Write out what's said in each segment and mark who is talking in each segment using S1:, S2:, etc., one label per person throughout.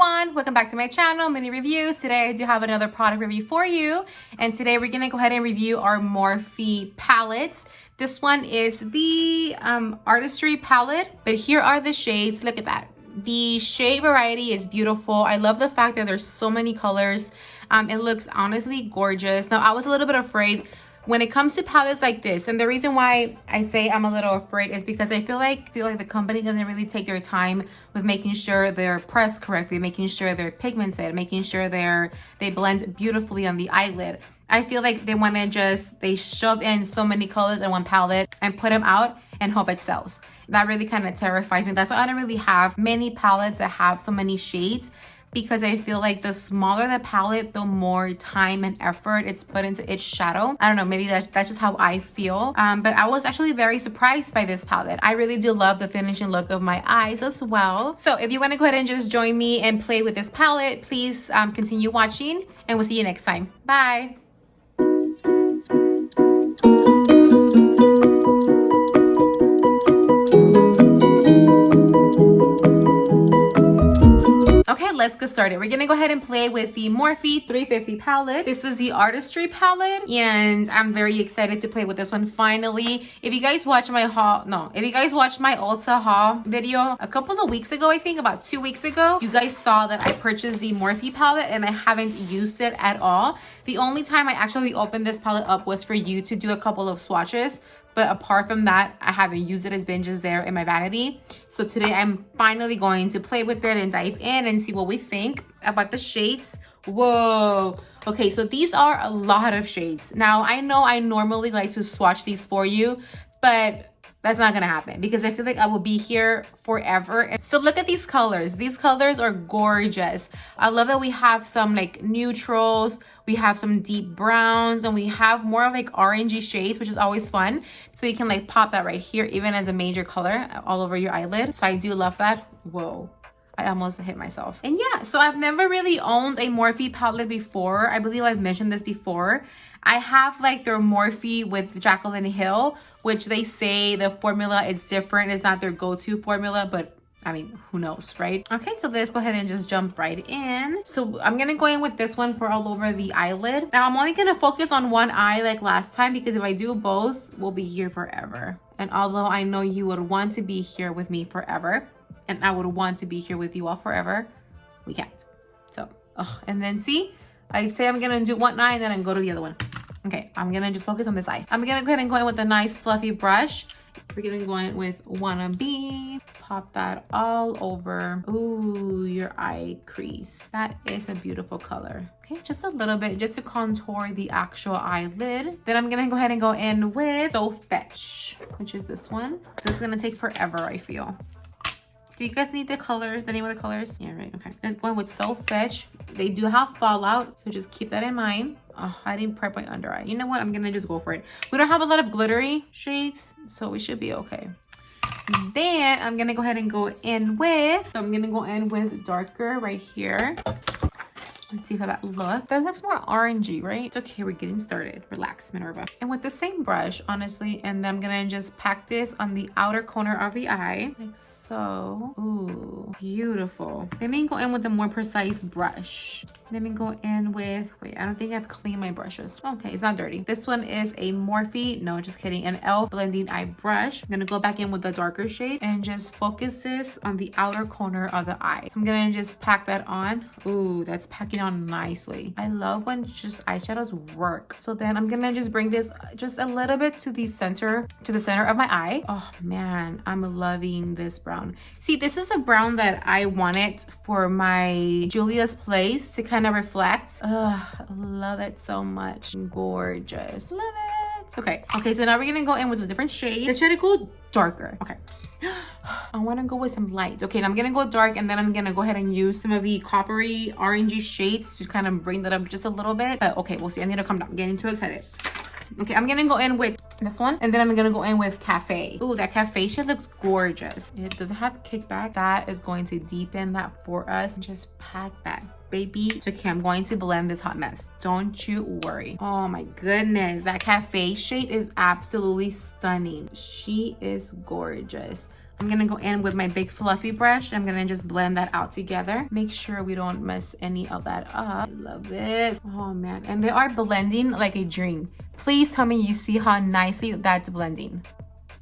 S1: everyone, welcome back to my channel, Mini Reviews. Today I do have another product review for you, and today we're gonna go ahead and review our Morphe palettes. This one is the Artistry palette, but here are the shades. Look at that. The shade variety is beautiful. I love the fact that there's so many colors. It looks honestly gorgeous. Now, I was a little bit afraid when it comes to palettes like this, and the reason why I say I'm a little afraid is because I feel like the company doesn't really take their time with making sure they're pressed correctly, making sure they're pigmented, making sure they blend beautifully on the eyelid. I feel like they want to they shove in so many colors in one palette and put them out and hope it sells. That really kind of terrifies me. That's why I don't really have many palettes that have so many shades, because I feel like the smaller the palette, the more time and effort it's put into each shadow. I don't know, maybe that's just how I feel. But I was actually very surprised by this palette. I really do love the finishing look of my eyes as well. So if you want to go ahead and just join me and play with this palette, please continue watching, and we'll see you next time. Bye. Okay, let's get started. We're gonna go ahead and play with the Morphe 350 palette. This is the Artistry palette, and I'm very excited to play with this one finally. If you guys watched my if you guys watched my Ulta haul video a couple of weeks ago, I think about 2 weeks ago, you guys saw that I purchased the Morphe palette and I haven't used it at all. The only time I actually opened this palette up was for you to do a couple of swatches. But apart from that, I haven't used it. It's been just there in my vanity. So today I'm finally going to play with it and dive in and see what we think about the shades. Whoa. Okay, so these are a lot of shades. Now, I know I normally like to swatch these for you, but that's not gonna happen because I feel like I will be here forever. So look at these colors. These colors are gorgeous. I love that we have some like neutrals, we have some deep browns, and we have more of like orangey shades, which is always fun. So you can like pop that right here, even as a major color all over your eyelid. So I do love that. Whoa. I almost hit myself. And yeah, so I've never really owned a Morphe palette before. I believe I've mentioned this before. I have like their Morphe with Jaclyn Hill, which they say the formula is different. It's not their go-to formula, but I mean, who knows, right? Okay, so let's go ahead and just jump right in. So I'm gonna go in with this one for all over the eyelid. Now I'm only gonna focus on one eye like last time, because if I do both, we'll be here forever. And although I know you would want to be here with me forever, and I would want to be here with you all forever, we can't. So, and then see, I say I'm gonna do one eye and then I go to the other one. Okay, I'm gonna just focus on this eye. I'm gonna go ahead and go in with a nice fluffy brush. We're gonna go in with Wannabe. Pop that all over. Ooh, your eye crease. That is a beautiful color. Okay, just a little bit, just to contour the actual eyelid. Then I'm gonna go ahead and go in with So Fetch, which is this one. This is gonna take forever, I feel. Do you guys need the color, the name of the colors? Yeah, right, okay. Let's go in with So Fetch. They do have fallout, so just keep that in mind. Oh, I didn't prep my under eye. You know what? I'm gonna just go for it. We don't have a lot of glittery shades, so we should be okay. Then I'm gonna go ahead and go in with, darker right here. Let's see how that looks. That looks more orangey, right? It's okay, we're getting started. Relax, Minerva. And with the same brush, honestly, and then I'm gonna just pack this on the outer corner of the eye, like so. Ooh, beautiful. Let me go in with a more precise brush. Let me go in with, wait, I don't think I've cleaned my brushes. Okay, it's not dirty. This one is a Morphe, no, just kidding, an e.l.f. blending eye brush. I'm gonna go back in with the darker shade and just focus this on the outer corner of the eye. So I'm gonna just pack that on. Ooh, that's packing on nicely. I love when just eyeshadows work. So then I'm gonna just bring this just a little bit to the center of my eye. Oh man, I'm loving this brown. See, this is a brown that I wanted for my Julia's Place to kind of reflect. Love it so much. Gorgeous. Love it. Okay, so now we're gonna go in with a different shade. Let's try to go darker. Okay. I want to go with some light. Okay, I'm gonna go dark, and then I'm gonna go ahead and use some of the coppery orangey shades to kind of bring that up just a little bit. But okay, we'll see. I need to calm down. I'm getting too excited. Okay, I'm gonna go in with this one, and then I'm gonna go in with Cafe. Ooh, that Cafe shade looks gorgeous. It doesn't have kickback. That is going to deepen that for us. Just pack that, baby. It's okay, I'm going to blend this hot mess. Don't you worry. Oh my goodness, that Cafe shade is absolutely stunning. She is gorgeous. I'm gonna go in with my big fluffy brush. I'm gonna just blend that out together. Make sure we don't mess any of that up. I love this. Oh man, and they are blending like a dream. Please tell me you see how nicely that's blending.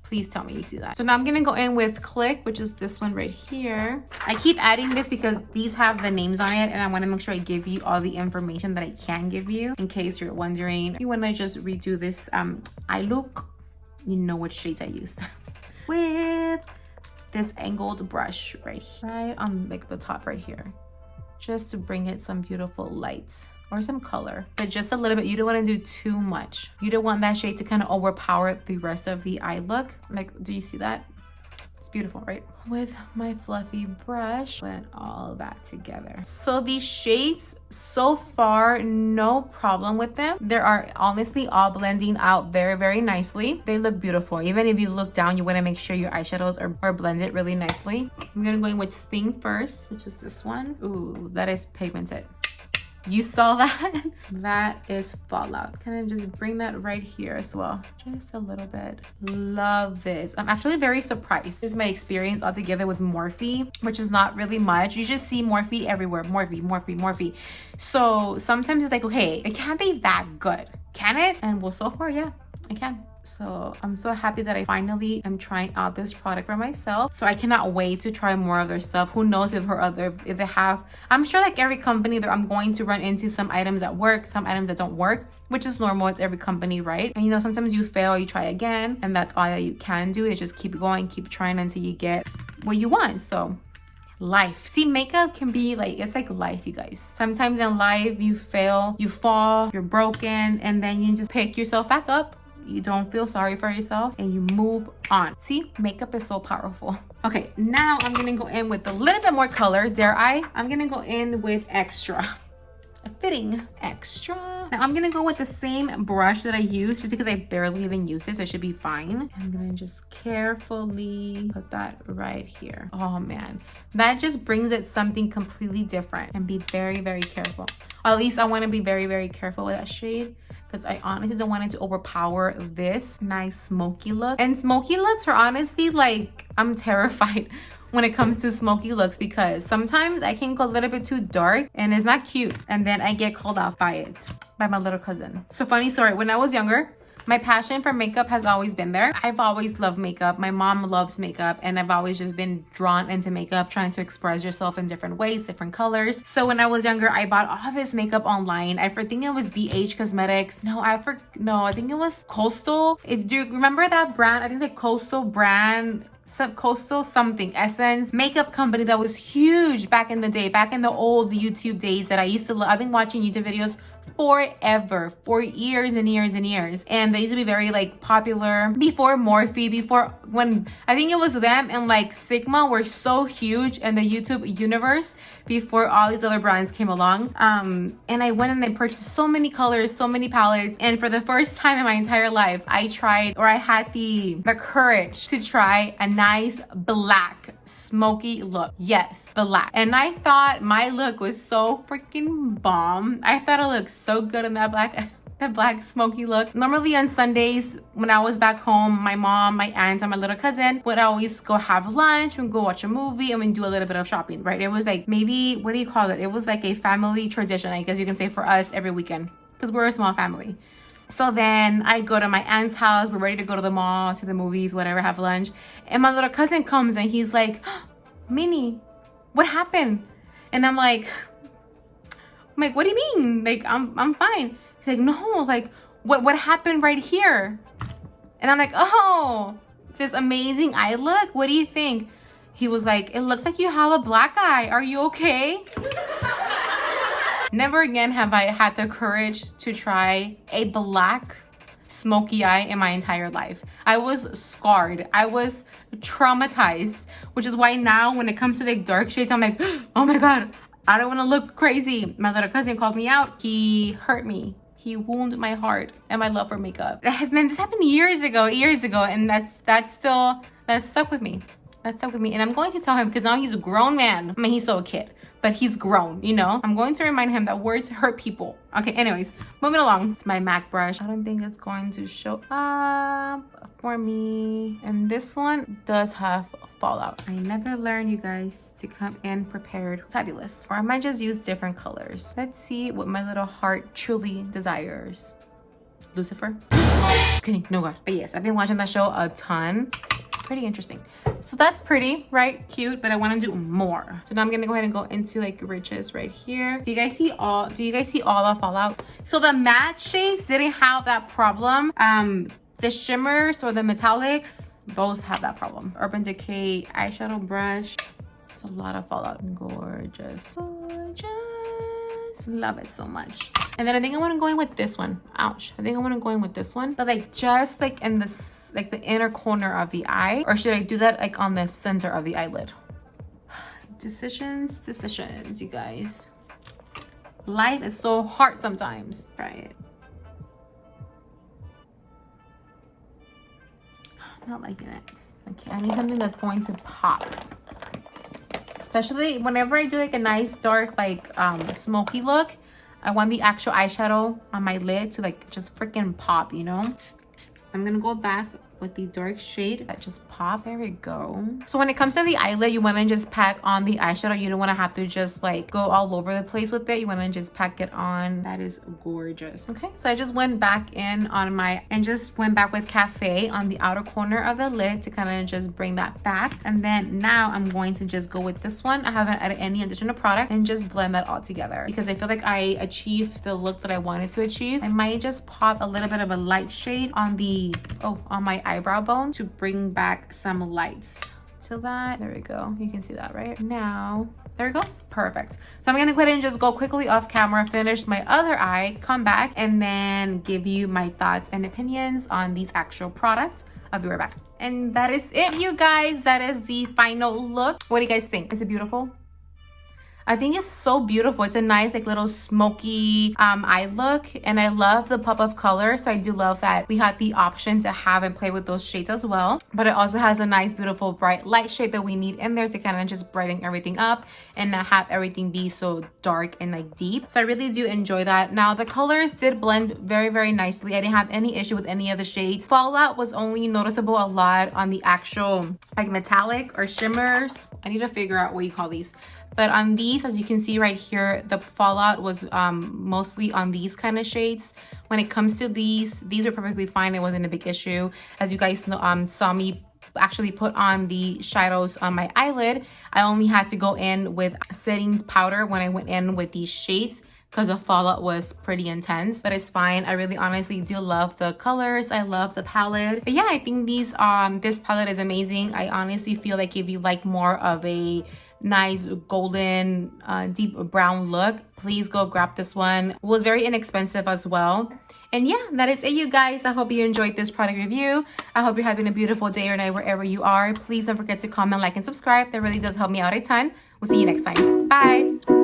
S1: Please tell me you see that. So now I'm gonna go in with Click, which is this one right here. I keep adding this because these have the names on it and I wanna make sure I give you all the information that I can give you in case you're wondering. If you wanna just redo this eye look, you know what shades I use. With this angled brush right here, right on like the top right here. Just to bring it some beautiful light. Or some color, but just a little bit. You don't want to do too much. You don't want that shade to kind of overpower the rest of the eye look. Like, do you see that? It's beautiful, right? With my fluffy brush, blend all of that together. So these shades, so far, no problem with them. They are honestly all blending out very, very nicely. They look beautiful. Even if you look down, you want to make sure your eyeshadows are blended really nicely. I'm gonna go in with Sting first, which is this one. Ooh, that is pigmented. You saw that? That is Fallout. Kind of just bring that right here as well. Just a little bit. Love this. I'm actually very surprised. This is my experience altogether with Morphe, which is not really much. You just see Morphe everywhere. Morphe, Morphe, Morphe. So sometimes it's like, okay, it can't be that good. Can it? And well, so far, yeah, I can. So I'm so happy that I finally am trying out this product for myself. So I cannot wait to try more of their stuff. Who knows if they have, I'm sure like every company that I'm going to run into some items that work, some items that don't work, which is normal. It's every company, right? And you know, sometimes you fail, you try again, and that's all that you can do is just keep going, keep trying until you get what you want. So life. See, makeup can be like, it's like life, you guys. Sometimes in life, you fail, you fall, you're broken, and then you just pick yourself back up. You don't feel sorry for yourself and you move on. See, makeup is so powerful. Okay, now I'm gonna go in with a little bit more color, dare I? I'm gonna go in with Extra. A fitting Extra. Now I'm gonna go with the same brush that I used just because I barely even used it, so it should be fine. I'm gonna just carefully put that right here. Oh man, that just brings it something completely different, and be very, very careful. Or at least I wanna be very, very careful with that shade, because I honestly don't want it to overpower this nice smoky look. And smoky looks are honestly like, I'm terrified when it comes to smoky looks, because sometimes I can go a little bit too dark and it's not cute, and then I get called out by it, by my little cousin. So funny story, when I was younger, my passion for makeup has always been there. I've always loved makeup. My mom loves makeup, and I've always just been drawn into makeup, trying to express yourself in different ways, different colors. So when I was younger, I bought all this makeup online. I think it was BH Cosmetics. No, I think it was Coastal. If you remember that brand, I think it's like Coastal brand, some Coastal something Essence makeup company that was huge back in the day, back in the old YouTube days that I used to love. I've been watching YouTube videos forever, for years and years and years, and they used to be very like popular before Morphe, before when I think it was them and like Sigma were so huge in the YouTube universe before all these other brands came along. And I went and I purchased so many colors, so many palettes, and for the first time in my entire life, I had the courage to try a nice black smoky look. Yes, black. And I thought my look was so freaking bomb. I thought it looked so good in that black smoky look. Normally on Sundays when I was back home, my mom, my aunt, and my little cousin would always go have lunch and go watch a movie and we'd do a little bit of shopping, right? It was like, maybe, what do you call it? It was like a family tradition, I guess you can say, for us every weekend, because we're a small family. So then I go to my aunt's house, we're ready to go to the mall, to the movies, whatever, have lunch. And my little cousin comes and he's like, Minnie, what happened? And I'm like, what do you mean? Like, I'm fine. He's like, no, like, what happened right here? And I'm like, oh, this amazing eye look. What do you think? He was like, it looks like you have a black eye. Are you okay? Never again have I had the courage to try a black smoky eye in my entire life. I was scarred. I was traumatized, which is why now when it comes to like dark shades, I'm like, oh my God, I don't want to look crazy. My little cousin called me out. He hurt me. He wounded my heart and my love for makeup. Man, this happened years ago, and that stuck with me. That stuck with me, and I'm going to tell him, because now he's a grown man. I mean, he's still a kid, but he's grown, you know? I'm going to remind him that words hurt people. Okay, anyways, moving along. It's my MAC brush. I don't think it's going to show up for me. And this one does have fallout. I never learned, you guys, to come in prepared. Fabulous. Or I might just use different colors. Let's see what my little heart truly desires. Lucifer? Just kidding, no God. But yes, I've been watching that show a ton. Pretty interesting. So that's pretty, right? Cute, but I want to do more. So now I'm gonna go ahead and go into like riches right here. Do you guys see all the fallout? So the matte shades didn't have that problem. The shimmers or the metallics, those have that problem. Urban Decay eyeshadow brush. It's a lot of fallout. Gorgeous. Gorgeous. Love it so much. And then I think I want to go in with this one. Ouch. I think I want to go in with this one. But like just like in this, like the inner corner of the eye. Or should I do that like on the center of the eyelid? Decisions, you guys. Life is so hard sometimes. Try it. I'm not liking it. Okay, I need something that's going to pop. Especially whenever I do like a nice dark like smoky look, I want the actual eyeshadow on my lid to like just freaking pop, you know? I'm gonna go back with the dark shade that just pop. There we go. So when it comes to the eyelid, you want to just pack on the eyeshadow. You don't want to have to just like go all over the place with it. You want to just pack it on. That is gorgeous. Okay, so I just went back in on my and just went back with Cafe on the outer corner of the lid to kind of just bring that back. And then now I'm going to just go with this one. I haven't added any additional product and just blend that all together because I feel like I achieved the look that I wanted to achieve. I might just pop a little bit of a light shade on the on my eyebrow bone to bring back some lights to that. There we go. You can see that right now. There we go. Perfect. So I'm gonna go ahead and just go quickly off camera, finish my other eye, come back, and then give you my thoughts and opinions on these actual products. I'll be right back. And that is it, you guys. That is the final look. What do you guys think? Is it beautiful? I think it's so beautiful. It's a nice like little smoky eye look, and I love the pop of color. So I do love that we had the option to have and play with those shades as well. But it also has a nice beautiful bright light shade that we need in there to kind of just brighten everything up and not have everything be so dark and like deep. So I really do enjoy that. Now the colors did blend very, very nicely. I didn't have any issue with any of the shades. Fallout was only noticeable a lot on the actual like metallic or shimmers. I need to figure out what you call these. But on these, as you can see right here, the fallout was mostly on these kind of shades. When it comes to these are perfectly fine. It wasn't a big issue. As you guys know, saw me actually put on the shadows on my eyelid. I only had to go in with setting powder when I went in with these shades because the fallout was pretty intense, but it's fine. I really honestly do love the colors. I love the palette. But yeah, I think this palette is amazing. I honestly feel like if you like more of a nice golden deep brown look, please go grab this one. It was very inexpensive as well. And yeah, that is it, you guys. I hope you enjoyed this product review. I hope you're having a beautiful day or night wherever you are. Please don't forget to comment, like, and subscribe. That really does help me out a ton. We'll see you next time. Bye.